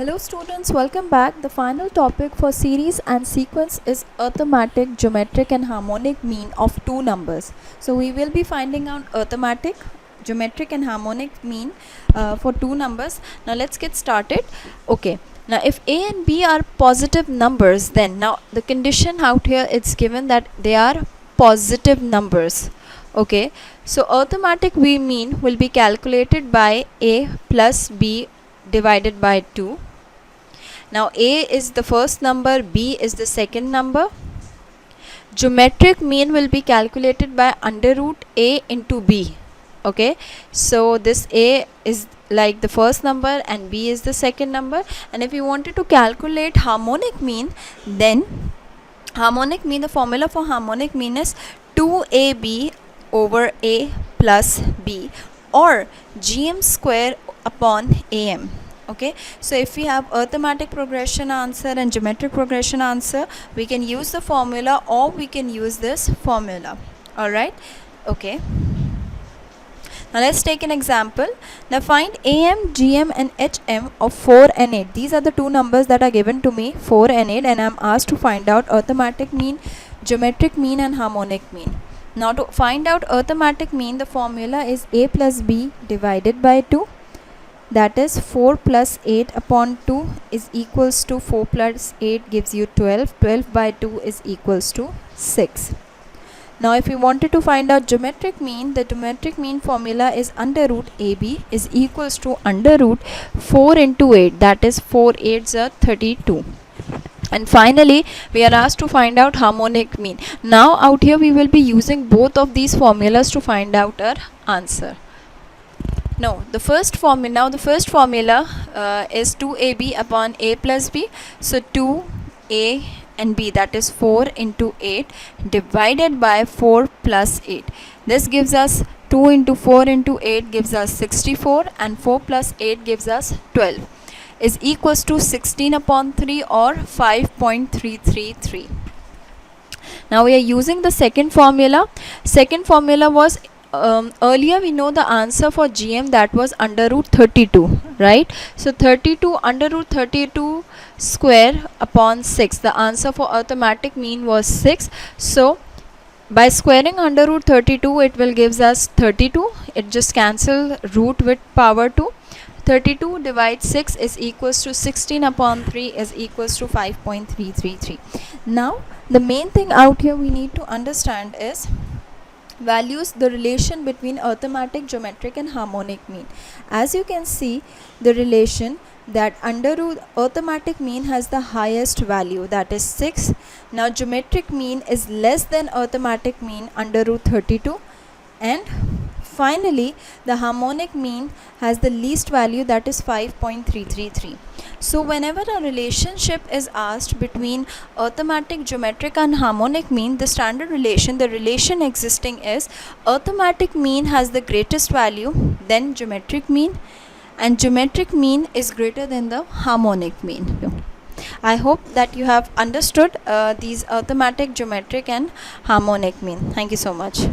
Hello students, welcome back. The final topic for series and sequence is arithmetic, geometric and harmonic mean of two numbers. So we will be finding out arithmetic, geometric and harmonic mean for two numbers. Now let's get started. Okay. Now if a and b are positive numbers, then now the condition out here it's given that they are positive numbers. Okay. So arithmetic mean will be calculated by a plus b divided by 2. Now a is the first number, b is the second number. Geometric mean will be calculated by under root a into b. Okay, so this a is like the first number and b is the second number. And if you wanted to calculate harmonic mean, then harmonic mean, the formula for harmonic mean is 2ab over a plus b, or gm square upon am. Okay, so if we have arithmetic progression answer and geometric progression answer, we can use the formula or we can use this formula. Alright, okay. Now let's take an example. Now find AM, GM and HM of 4 and 8. These are the two numbers that are given to me, 4 and 8, and I am asked to find out arithmetic mean, geometric mean and harmonic mean. Now to find out arithmetic mean, the formula is a plus b divided by 2. That is 4 plus 8 upon 2 is equals to 4 plus 8 gives you 12. 12 by 2 is equals to 6. Now if you wanted to find out geometric mean, the geometric mean formula is under root AB is equals to under root 4 into 8. That is 4 8s are 32. And finally we are asked to find out harmonic mean. Now out here we will be using both of these formulas to find out our answer. No, the first formula is 2ab upon a plus b. So 2a and b, that is 4 into 8 divided by 4 plus 8. This gives us 2 into 4 into 8 gives us 64, and 4 plus 8 gives us 12 is equals to 16 upon 3 or 5.333. Now we are using the second formula. Second formula was earlier we know the answer for GM, that was under root 32, right? So 32 under root 32 square upon 6. The answer for arithmetic mean was 6. So by squaring under root 32 it will gives us 32. It just cancel root with power 2. 32 divided 6 is equals to 16 upon 3 is equals to 5.333. Now the main thing out here we need to understand is values the relation between arithmetic, geometric and harmonic mean. As you can see, the relation that under root arithmetic mean has the highest value, that is 6. Now geometric mean is less than arithmetic mean under root 32, and finally the harmonic mean has the least value, that is 5.333. So whenever a relationship is asked between arithmetic, geometric and harmonic mean, the standard relation, the relation existing is arithmetic mean has the greatest value, then geometric mean, and geometric mean is greater than the harmonic mean. I hope that you have understood these arithmetic, geometric and harmonic mean. Thank you so much.